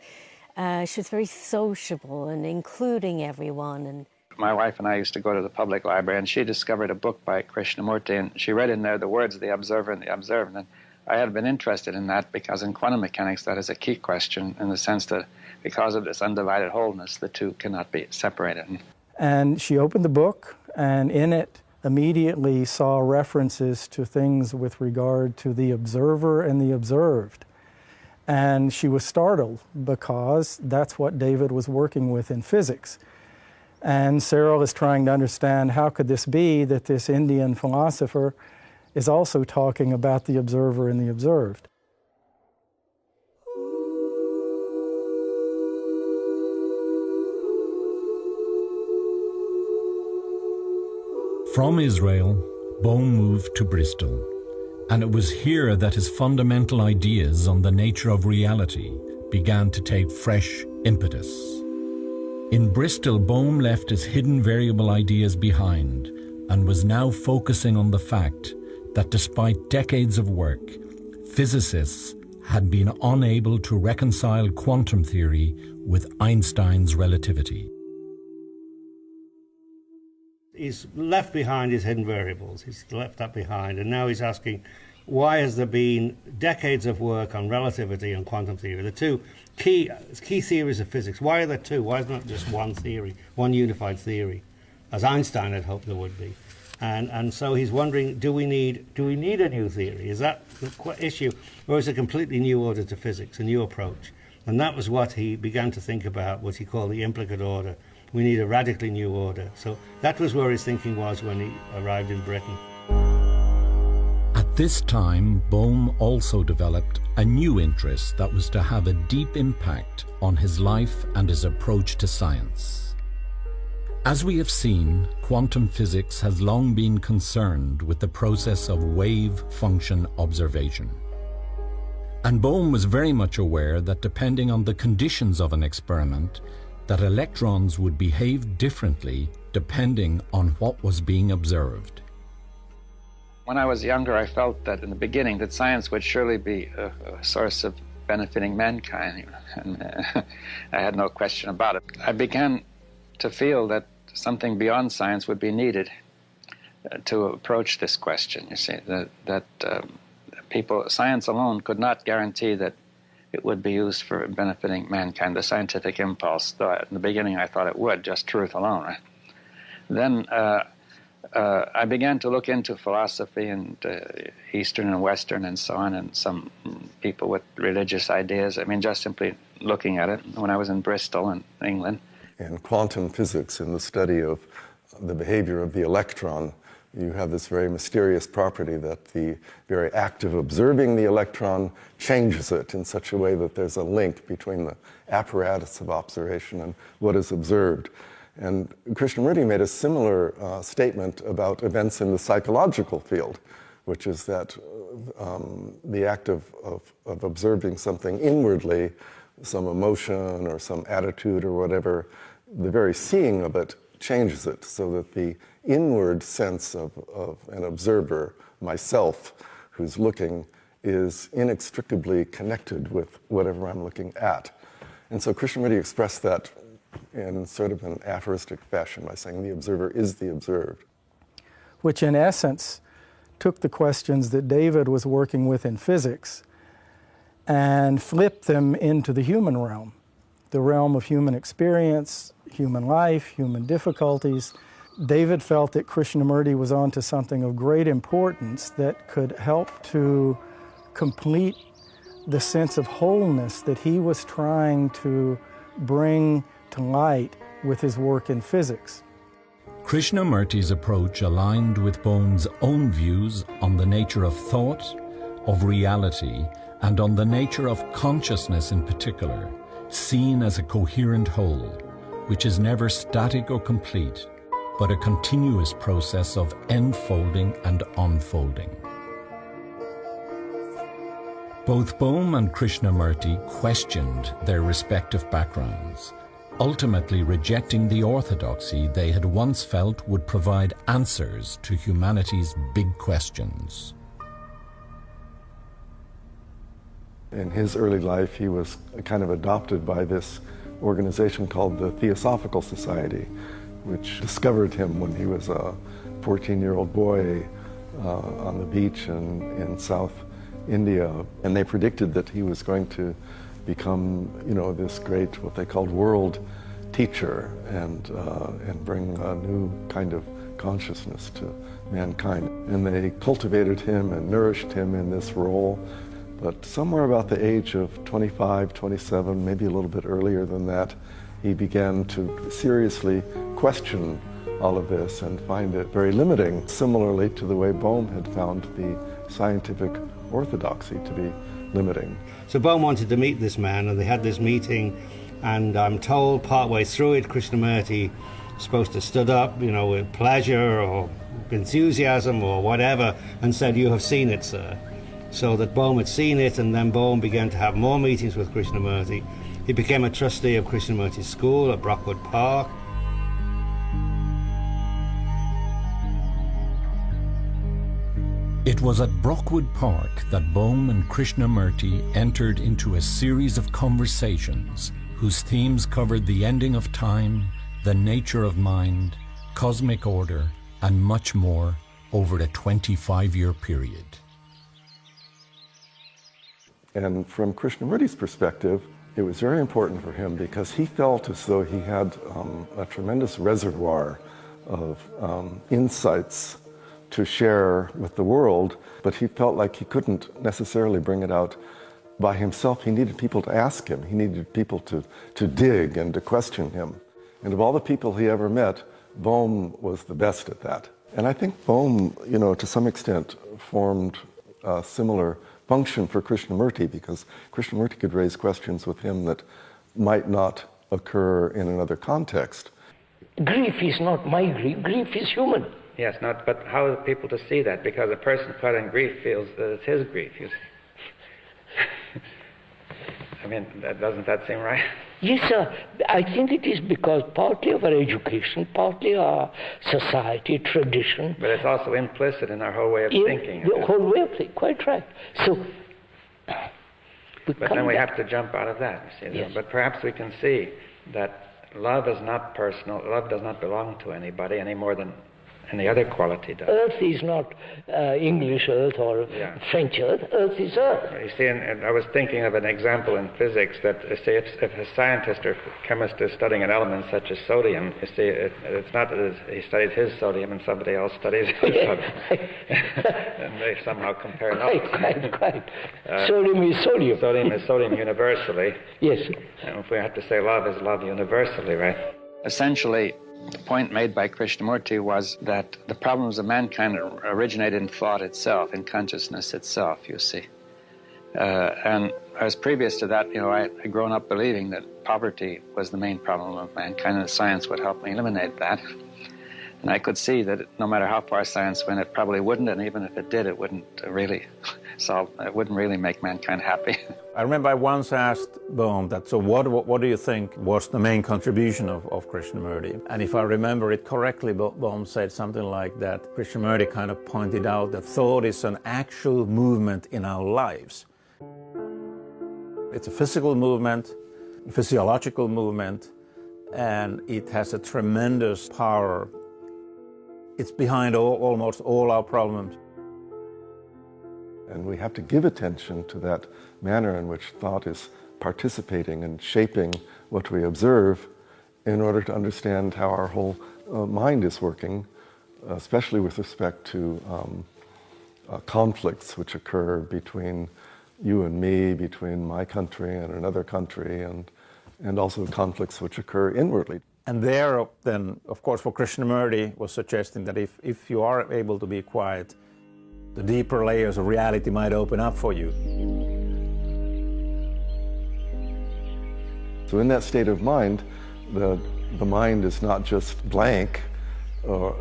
She was very sociable and including everyone. And my wife and I used to go to the public library, and she discovered a book by Krishnamurti, and she read in there the words, the observer and the observed. And I had been interested in that because in quantum mechanics that is a key question in the sense that because of this undivided wholeness, the two cannot be separated. And she opened the book, and in it immediately saw references to things with regard to the observer and the observed. And she was startled because that's what David was working with in physics. And Cyril is trying to understand how could this be that this Indian philosopher is also talking about the observer and the observed. From Israel, Bohm moved to Bristol, and it was here that his fundamental ideas on the nature of reality began to take fresh impetus. In Bristol, Bohm left his hidden variable ideas behind and was now focusing on the fact that despite decades of work, physicists had been unable to reconcile quantum theory with Einstein's relativity. He's left behind his hidden variables. He's left that behind, and now he's asking, why has there been decades of work on relativity and quantum theory, the two key theories of physics? Why are there two? Why is not just one theory, one unified theory, as Einstein had hoped there would be? And so he's wondering, do we need a new theory? Is that the issue, or is it a completely new order to physics, a new approach? And that was what he began to think about, what he called the implicate order. We need a radically new order. So that was where his thinking was when he arrived in Britain. At this time, Bohm also developed a new interest that was to have a deep impact on his life and his approach to science. As we have seen, quantum physics has long been concerned with the process of wave-function observation. And Bohm was very much aware that depending on the conditions of an experiment, that electrons would behave differently depending on what was being observed. When I was younger, I felt that in the beginning that science would surely be a source of benefiting mankind, and I had no question about it. I began to feel that something beyond science would be needed to approach this question. You see, that science alone could not guarantee that it would be used for benefiting mankind, the scientific impulse. Though in the beginning I thought it would, just truth alone. Right? Then I began to look into philosophy and Eastern and Western and so on, and some people with religious ideas. I mean, just simply looking at it when I was in Bristol in England. In quantum physics, in the study of the behavior of the electron, you have this very mysterious property that the very act of observing the electron changes it in such a way that there's a link between the apparatus of observation and what is observed. And Krishnamurti made a similar statement about events in the psychological field, which is that the act of observing something inwardly, some emotion or some attitude or whatever, the very seeing of it changes it, so that the inward sense of an observer, myself, who's looking, is inextricably connected with whatever I'm looking at. And so Krishnamurti expressed that in sort of an aphoristic fashion by saying the observer is the observed. Which in essence took the questions that David was working with in physics and flipped them into the human realm, the realm of human experience, human life, human difficulties. David felt that Krishnamurti was onto something of great importance that could help to complete the sense of wholeness that he was trying to bring to light with his work in physics. Krishnamurti's approach aligned with Bohm's own views on the nature of thought, of reality, and on the nature of consciousness in particular, seen as a coherent whole, which is never static or complete, but a continuous process of enfolding and unfolding. Both Bohm and Krishnamurti questioned their respective backgrounds, ultimately rejecting the orthodoxy they had once felt would provide answers to humanity's big questions. In his early life, he was kind of adopted by this organization called the Theosophical Society, which discovered him when he was a 14-year-old boy on the beach in South India. And they predicted that he was going to become, this great, what they called world teacher, and bring a new kind of consciousness to mankind. And they cultivated him and nourished him in this role. But somewhere about the age of 25, 27, maybe a little bit earlier than that, he began to seriously question all of this and find it very limiting, similarly to the way Bohm had found the scientific orthodoxy to be limiting. So Bohm wanted to meet this man, and they had this meeting, and I'm told partway through it, Krishnamurti was supposed to stood up, with pleasure or enthusiasm or whatever, and said, "You have seen it, sir." So that Bohm had seen it, and then Bohm began to have more meetings with Krishnamurti. He became a trustee of Krishnamurti's school at Brockwood Park. It was at Brockwood Park that Bohm and Krishnamurti entered into a series of conversations whose themes covered the ending of time, the nature of mind, cosmic order, and much more over a 25-year period. And from Krishnamurti's perspective, it was very important for him because he felt as though he had a tremendous reservoir of insights to share with the world, but he felt like he couldn't necessarily bring it out by himself. He needed people to ask him. He needed people to dig and to question him. And of all the people he ever met, Bohm was the best at that. And I think Bohm, to some extent, formed a similar function for Krishnamurti, because Krishnamurti could raise questions with him that might not occur in another context. Grief is not my grief. Grief is human. Yes, but how are people to see that? Because a person caught in grief feels that it's his grief. I mean, doesn't that seem right? Yes, sir. I think it is because partly of our education, partly our society, tradition. But it's also implicit in our whole way of thinking. The whole way of thinking, quite right. So, but then we have to jump out of that, you see. Yes. But perhaps we can see that love is not personal. Love does not belong to anybody any more than any other quality does. Earth is not English Earth or French Earth. Earth is Earth. You see, and I was thinking of an example in physics that, say, if a scientist or chemist is studying an element such as sodium, you see, it's not that he studied his sodium and somebody else studies his sodium. And they somehow compare notes. Quite. Sodium is sodium. Sodium is sodium universally. Yes. And if we have to say love is love universally, right? Essentially, the point made by Krishnamurti was that the problems of mankind originated in thought itself, in consciousness itself, you see. And I was previous to that, I'd grown up believing that poverty was the main problem of mankind, and science would help me eliminate that. And I could see that no matter how far science went, it probably wouldn't, and even if it did, it wouldn't really it wouldn't really make mankind happy. I remember I once asked Bohm that, so what do you think was the main contribution of Krishnamurti? And if I remember it correctly, Bohm said something like that Krishnamurti kind of pointed out that thought is an actual movement in our lives. It's a physical movement, physiological movement, and it has a tremendous power. It's behind almost all our problems. And we have to give attention to that manner in which thought is participating and shaping what we observe in order to understand how our whole mind is working, especially with respect to conflicts which occur between you and me, between my country and another country, and also conflicts which occur inwardly. And there, then, of course, what Krishnamurti was suggesting that if you are able to be quiet, the deeper layers of reality might open up for you. So in that state of mind, the mind is not just blank or,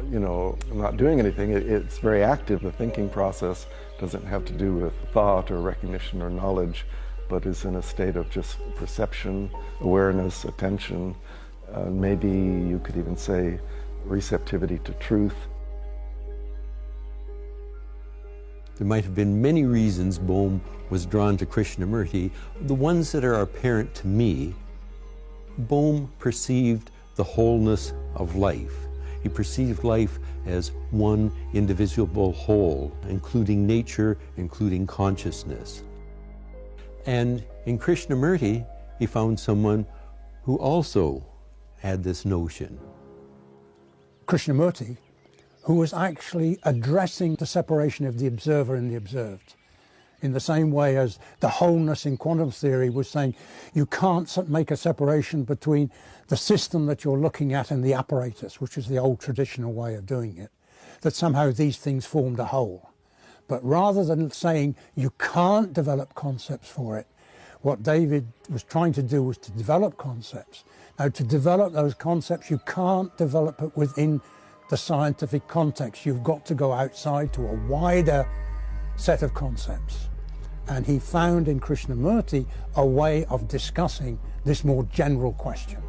not doing anything. It's very active. The thinking process doesn't have to do with thought or recognition or knowledge, but is in a state of just perception, awareness, attention, maybe you could even say receptivity to truth. There might have been many reasons Bohm was drawn to Krishnamurti. The ones that are apparent to me, Bohm perceived the wholeness of life. He perceived life as one indivisible whole, including nature, including consciousness. And in Krishnamurti, he found someone who also had this notion. Krishnamurti, who was actually addressing the separation of the observer and the observed, in the same way as the wholeness in quantum theory was saying you can't make a separation between the system that you're looking at and the apparatus, which is the old traditional way of doing it, that somehow these things formed a whole. But rather than saying you can't develop concepts for it, what David was trying to do was to develop concepts. Now, to develop those concepts, you can't develop it within the scientific context. You've got to go outside to a wider set of concepts. And he found in Krishnamurti a way of discussing this more general question.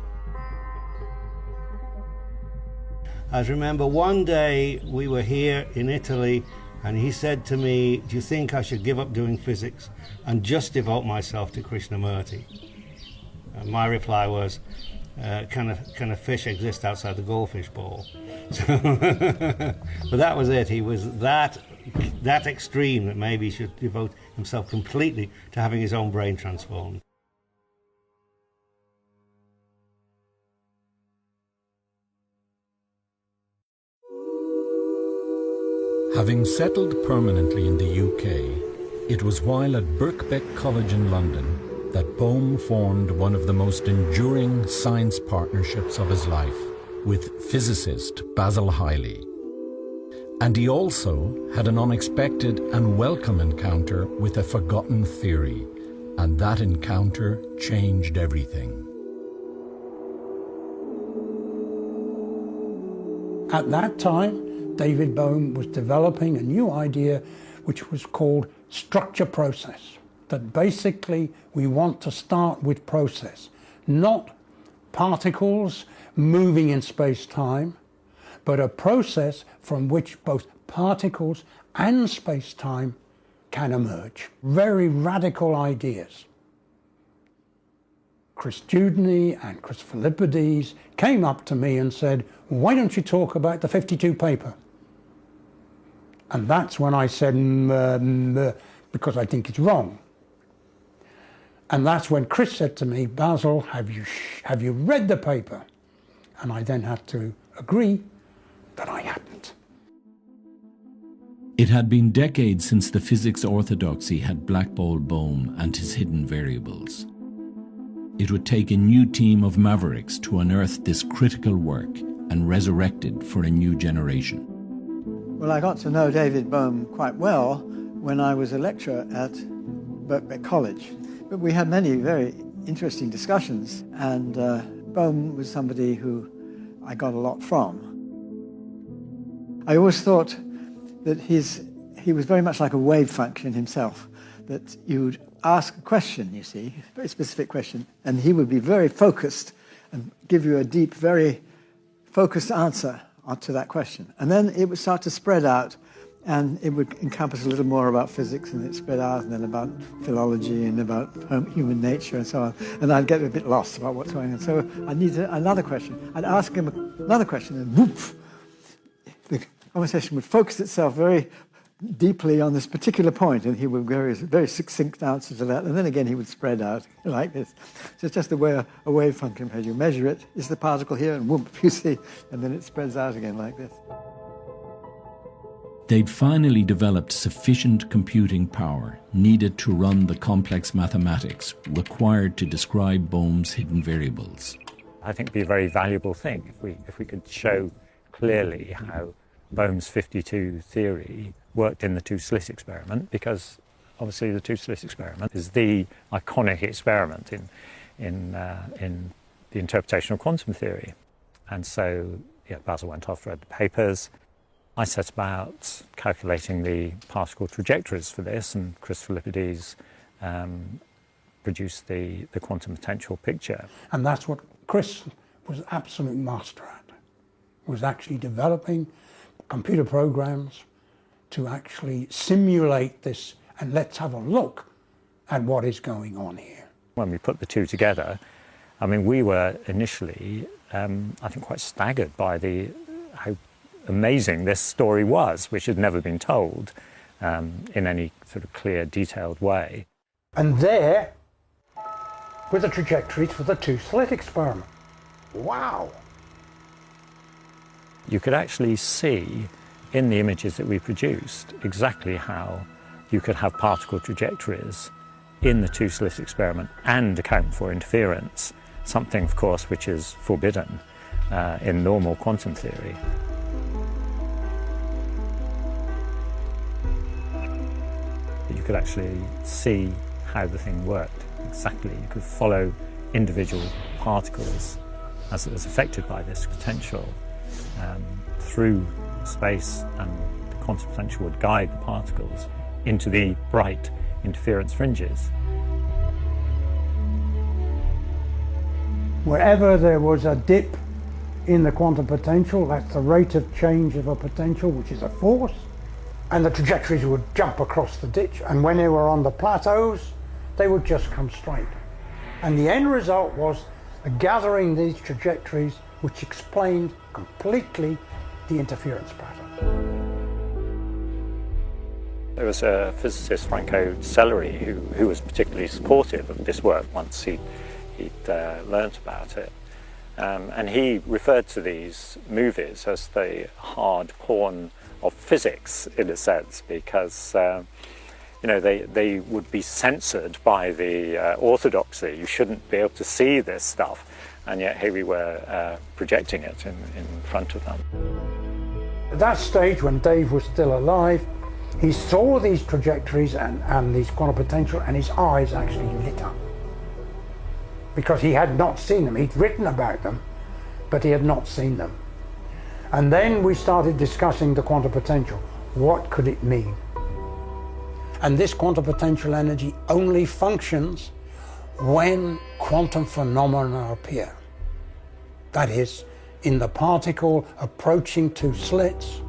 I remember one day we were here in Italy and he said to me, do you think I should give up doing physics and just devote myself to Krishnamurti? And my reply was, can a fish exist outside the goldfish bowl? So but that was it. He was that extreme that maybe he should devote himself completely to having his own brain transformed. Having settled permanently in the UK, it was while at Birkbeck College in London that Bohm formed one of the most enduring science partnerships of his life with physicist Basil Hiley. And he also had an unexpected and welcome encounter with a forgotten theory, and that encounter changed everything. At that time, David Bohm was developing a new idea which was called structure process. That basically we want to start with process, not particles moving in space-time, but a process from which both particles and space-time can emerge. Very radical ideas. Chris Dewdney and Chris Philippides came up to me and said, why don't you talk about the 52 paper? And that's when I said, because I think it's wrong. And that's when Chris said to me, Basil, have you read the paper? And I then had to agree that I hadn't. It had been decades since the physics orthodoxy had blackballed Bohm and his hidden variables. It would take a new team of mavericks to unearth this critical work and resurrect it for a new generation. Well, I got to know David Bohm quite well when I was a lecturer at Birkbeck College. But we had many very interesting discussions, and Bohm was somebody who I got a lot from. I always thought that he was very much like a wave function himself, that you'd ask a question, you see, a very specific question, and he would be very focused and give you a deep, very focused answer to that question. And then it would start to spread out, and it would encompass a little more about physics, and it spread out, and then about philology and about human nature and so on. And I'd get a bit lost about what's going on. So I needed another question. I'd ask him another question, and whoop, the conversation would focus itself very deeply on this particular point, and he would give a very succinct answer to that, and then again he would spread out like this. So it's just the way a wave function, as you measure it, is the particle here, and whoop, you see, and then it spreads out again like this. They'd finally developed sufficient computing power needed to run the complex mathematics required to describe Bohm's hidden variables. I think it'd be a very valuable thing if we could show clearly how Bohm's 52 theory worked in the two-slit experiment, because obviously the two-slit experiment is the iconic experiment in the interpretation of quantum theory. And so Basil went off, read the papers. I set about calculating the particle trajectories for this, and Chris Philippides produced the quantum potential picture. And that's what Chris was absolute master at, was actually developing computer programs to actually simulate this, and let's have a look at what is going on here. When we put the two together, I mean, we were initially, I think, quite staggered by how amazing this story was, which had never been told in any sort of clear, detailed way. And there were the trajectories for the two-slit experiment. Wow! You could actually see in the images that we produced exactly how you could have particle trajectories in the two-slit experiment and account for interference, something, of course, which is forbidden in normal quantum theory. You could actually see how the thing worked exactly. You could follow individual particles as it was affected by this potential through space, and the quantum potential would guide the particles into the bright interference fringes. Wherever there was a dip in the quantum potential, that's the rate of change of a potential, which is a force, and the trajectories would jump across the ditch, and when they were on the plateaus, they would just come straight. And the end result was gathering these trajectories, which explained completely the interference pattern. There was a physicist, Franco Celleri, who was particularly supportive of this work once he'd learnt about it. And he referred to these movies as the hard porn of physics, in a sense, because they would be censored by the orthodoxy. You shouldn't be able to see this stuff, and yet here we were projecting it in front of them. At that stage, when Dave was still alive, he saw these trajectories and these quantum potential, and his eyes actually lit up. Because he had not seen them. He'd written about them, but he had not seen them. And then we started discussing the quantum potential. What could it mean? And this quantum potential energy only functions when quantum phenomena appear. That is, in the particle approaching two slits,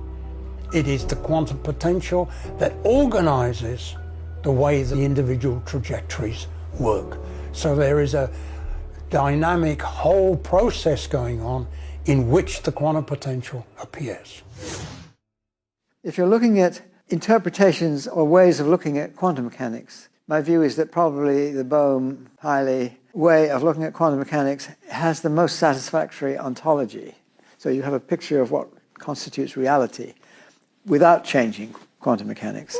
it is the quantum potential that organizes the way the individual trajectories work. So there is a dynamic whole process going on in which the quantum potential appears. If you're looking at interpretations or ways of looking at quantum mechanics, my view is that probably the Bohm Hiley way of looking at quantum mechanics has the most satisfactory ontology. So you have a picture of what constitutes reality without changing quantum mechanics.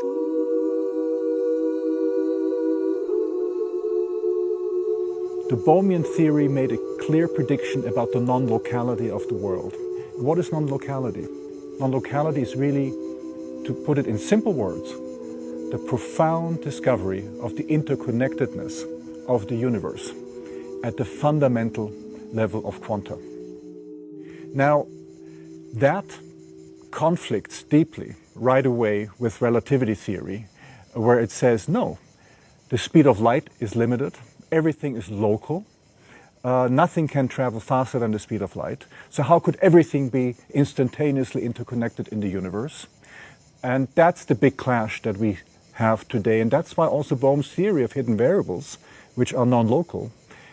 The Bohmian theory made a clear prediction about the non-locality of the world. What is non-locality? Non-locality is really, to put it in simple words, the profound discovery of the interconnectedness of the universe at the fundamental level of quanta. Now, that conflicts deeply right away with relativity theory, where it says, no, the speed of light is limited, everything is local, nothing can travel faster than the speed of light, so how could everything be instantaneously interconnected in the universe? And that's the big clash that we have today, and that's why also Bohm's theory of hidden variables, which are non-local,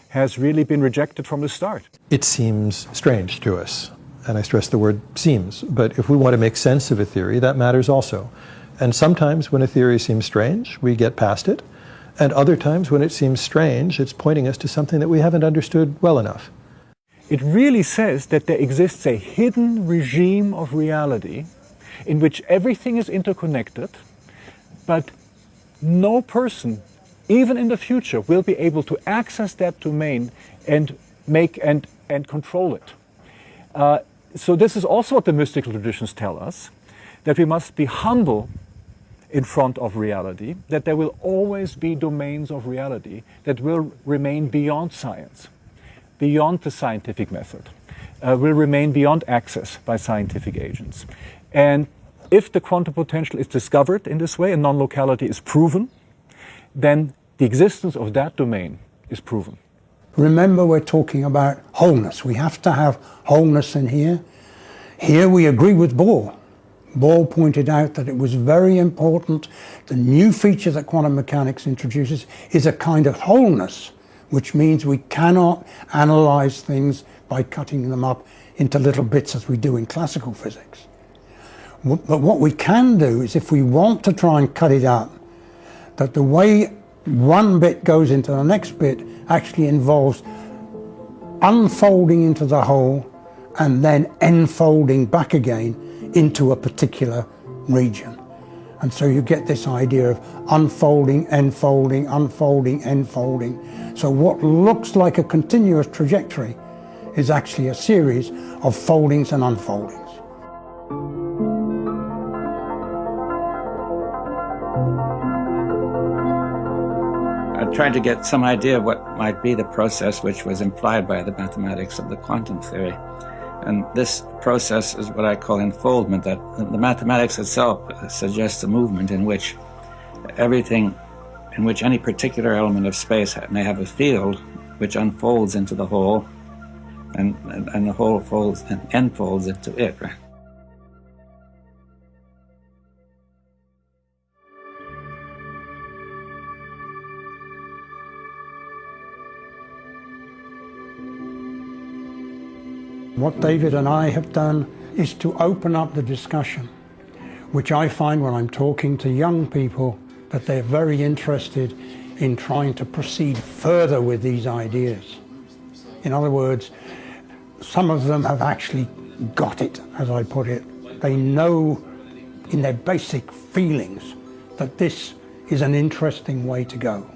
has really been rejected from the start. It seems strange to us, and I stress the word seems, but if we want to make sense of a theory, that matters also. And sometimes when a theory seems strange, we get past it, and other times when it seems strange, it's pointing us to something that we haven't understood well enough. It really says that there exists a hidden regime of reality in which everything is interconnected, but no person, even in the future, will be able to access that domain and make and control it. So this is also what the mystical traditions tell us, that we must be humble in front of reality, that there will always be domains of reality that will remain beyond science, beyond the scientific method, will remain beyond access by scientific agents. And if the quantum potential is discovered in this way and non-locality is proven, then the existence of that domain is proven. Remember, we're talking about wholeness. We have to have wholeness in here. Here we agree with Bohr. Bohr pointed out that it was very important. The new feature that quantum mechanics introduces is a kind of wholeness, which means we cannot analyze things by cutting them up into little bits as we do in classical physics. But what we can do is, if we want to try and cut it up, that the way one bit goes into the next bit actually involves unfolding into the whole and then enfolding back again into a particular region. And so you get this idea of unfolding, enfolding, unfolding, enfolding. So what looks like a continuous trajectory is actually a series of foldings and unfoldings. I tried to get some idea of what might be the process which was implied by the mathematics of the quantum theory. And this process is what I call enfoldment, that the mathematics itself suggests a movement in which everything, in which any particular element of space may have a field which unfolds into the whole, and the whole folds and enfolds into it. Right? What David and I have done is to open up the discussion, which I find when I'm talking to young people that they're very interested in trying to proceed further with these ideas. In other words, some of them have actually got it, as I put it. They know in their basic feelings that this is an interesting way to go.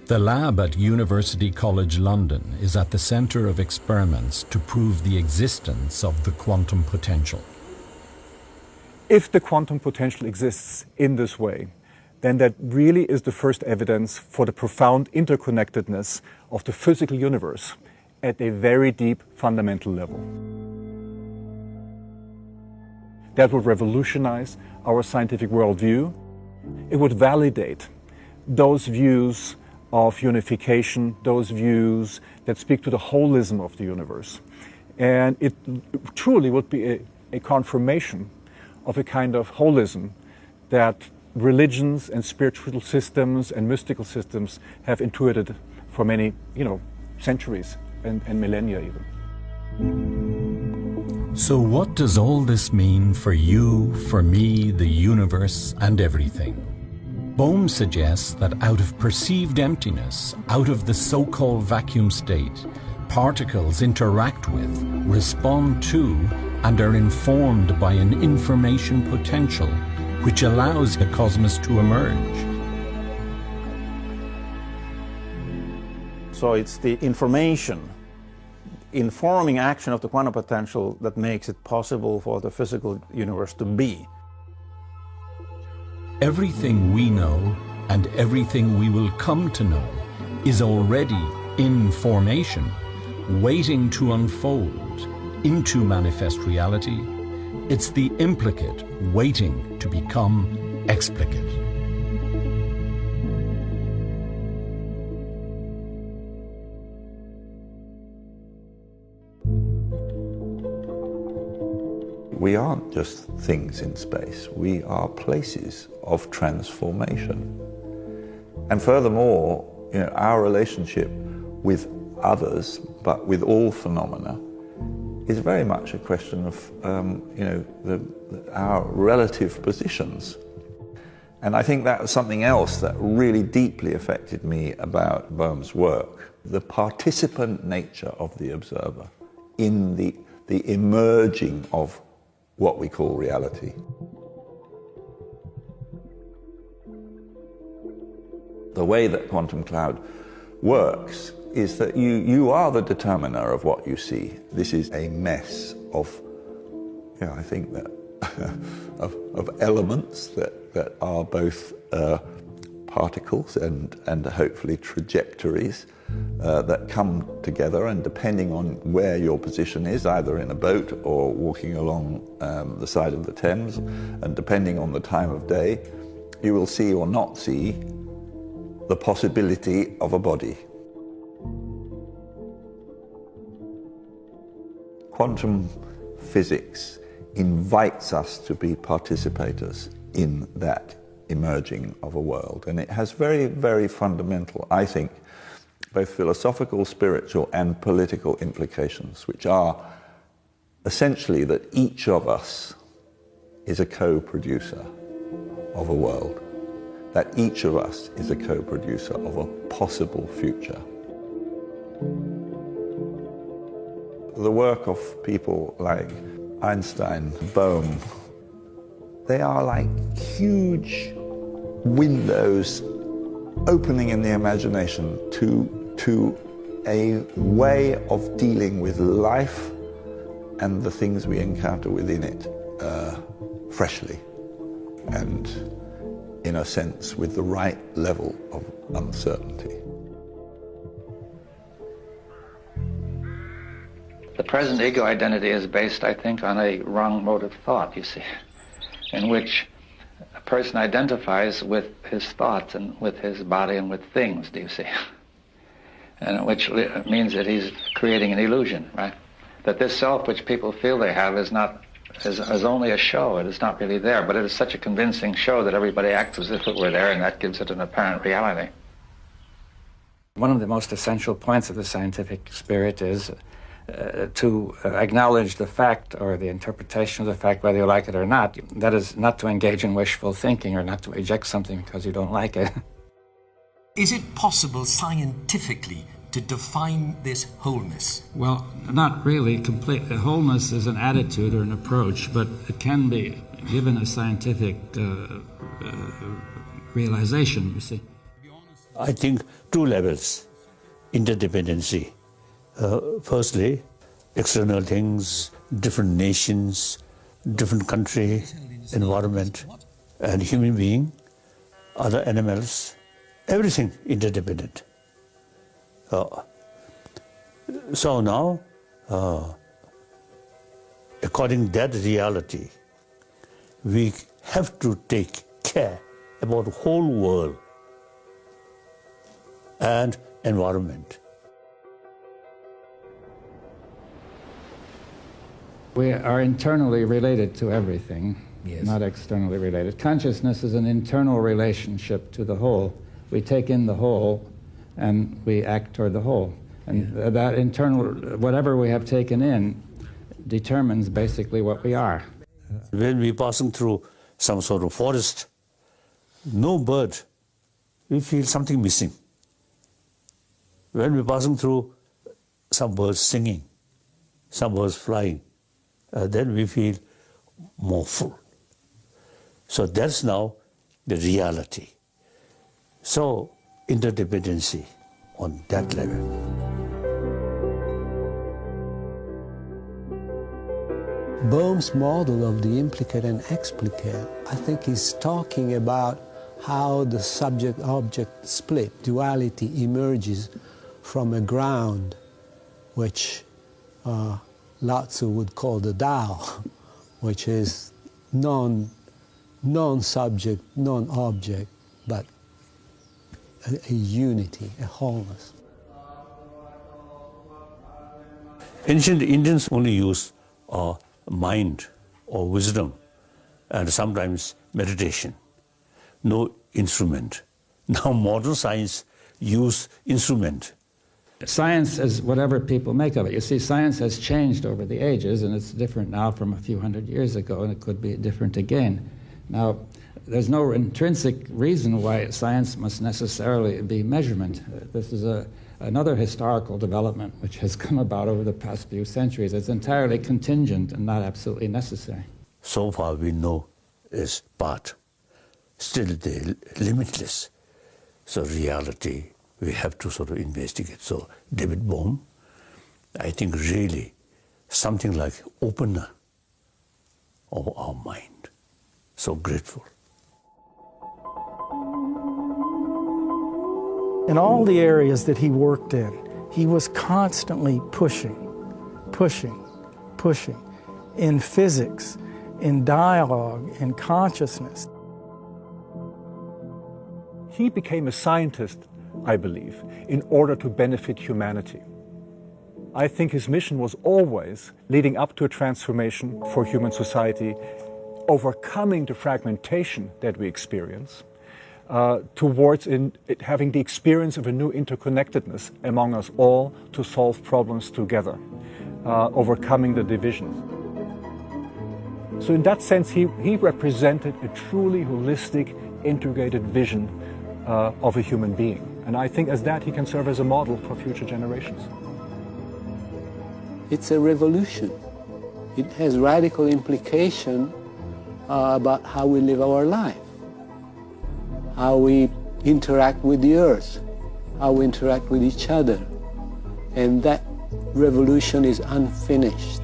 The lab at University College London is at the centre of experiments to prove the existence of the quantum potential. If the quantum potential exists in this way, then that really is the first evidence for the profound interconnectedness of the physical universe at a very deep fundamental level. That would revolutionize our scientific worldview. It would validate those views of unification, those views that speak to the holism of the universe. And it truly would be a confirmation of a kind of holism that religions and spiritual systems and mystical systems have intuited for many, centuries and millennia even. So what does all this mean for you, for me, the universe, and everything? Bohm suggests that out of perceived emptiness, out of the so-called vacuum state, particles interact with, respond to, and are informed by an information potential which allows the cosmos to emerge. So it's the information, informing action of the quantum potential that makes it possible for the physical universe to be. Everything we know and everything we will come to know is already in formation, waiting to unfold into manifest reality. It's the implicate waiting to become explicate. We aren't just things in space, we are places of transformation. And furthermore, our relationship with others, but with all phenomena, is very much a question of our relative positions. And I think that was something else that really deeply affected me about Bohm's work, the participant nature of the observer in the emerging of what we call reality. The way that quantum cloud works is that you are the determiner of what you see. This is a mess of, I think that of elements that are both particles and hopefully trajectories that come together, and depending on where your position is, either in a boat or walking along the side of the Thames, and depending on the time of day, you will see or not see the possibility of a body. Quantum physics invites us to be participators in that emerging of a world, and it has very, very fundamental, I think, both philosophical, spiritual, and political implications, which are essentially that each of us is a co-producer of a world, that each of us is a co-producer of a possible future. The work of people like Einstein, Bohm, they are like huge windows opening in the imagination to a way of dealing with life and the things we encounter within it freshly and, in a sense, with the right level of uncertainty. The present ego identity is based, I think, on a wrong mode of thought, you see, in which a person identifies with his thoughts and with his body and with things, do you see? And which means that he's creating an illusion, right? That this self which people feel they have is only a show. It is not really there, but it is such a convincing show that everybody acts as if it were there, and that gives it an apparent reality. One of the most essential points of the scientific spirit is to acknowledge the fact or the interpretation of the fact, whether you like it or not. That is not to engage in wishful thinking or not to reject something because you don't like it. Is it possible scientifically to define this wholeness? Well, not really completely. Wholeness is an attitude or an approach, but it can be given a scientific realization, you see. I think two levels: interdependency. Firstly, external things, different nations, different country, environment, and human being, other animals, everything interdependent. So now, according to that reality, we have to take care about the whole world and environment. We are internally related to everything, not externally related. Consciousness is an internal relationship to the whole. We take in the whole, and we act toward the whole. And that internal, whatever we have taken in, determines basically what we are. When we're passing through some sort of forest, no bird, we feel something missing. When we're passing through some birds singing, some birds flying, then we feel more full. So that's now the reality. So interdependency on that level. Bohm's model of the implicate and explicate, I think, is talking about how the subject-object split, duality, emerges from a ground which Lao Tzu would call the Tao, which is non-subject, non-object, but a unity, a wholeness. Ancient Indians only use mind or wisdom and sometimes meditation, no instrument. Now modern science use instrument. Science is whatever people make of it. You see, science has changed over the ages, and it's different now from a few hundred years ago, and it could be different again. Now, there's no intrinsic reason why science must necessarily be measurement. This is another historical development which has come about over the past few centuries. It's entirely contingent and not absolutely necessary. So far we know is part. Still they're limitless. So reality, we have to sort of investigate. So David Bohm, I think really something like opener of our mind. So grateful. In all the areas that he worked in, he was constantly pushing. In physics, in dialogue, in consciousness. He became a scientist, I believe, in order to benefit humanity. I think his mission was always leading up to a transformation for human society, overcoming the fragmentation that we experience, towards having the experience of a new interconnectedness among us all to solve problems together, overcoming the divisions. So in that sense, he represented a truly holistic, integrated vision of a human being. And I think as that, he can serve as a model for future generations. It's a revolution. It has radical implication about how we live our life, how we interact with the earth, how we interact with each other. And that revolution is unfinished.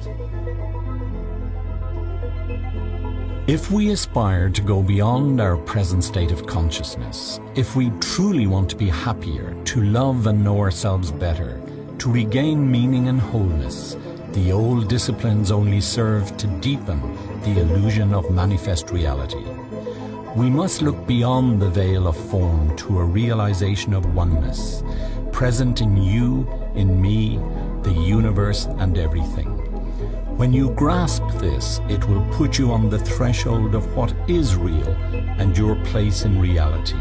If we aspire to go beyond our present state of consciousness, if we truly want to be happier, to love and know ourselves better, to regain meaning and wholeness, the old disciplines only serve to deepen the illusion of manifest reality. We must look beyond the veil of form to a realization of oneness, present in you, in me, the universe and everything. When you grasp this, it will put you on the threshold of what is real and your place in reality.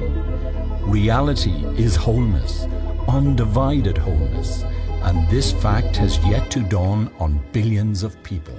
Reality is wholeness, undivided wholeness, and this fact has yet to dawn on billions of people.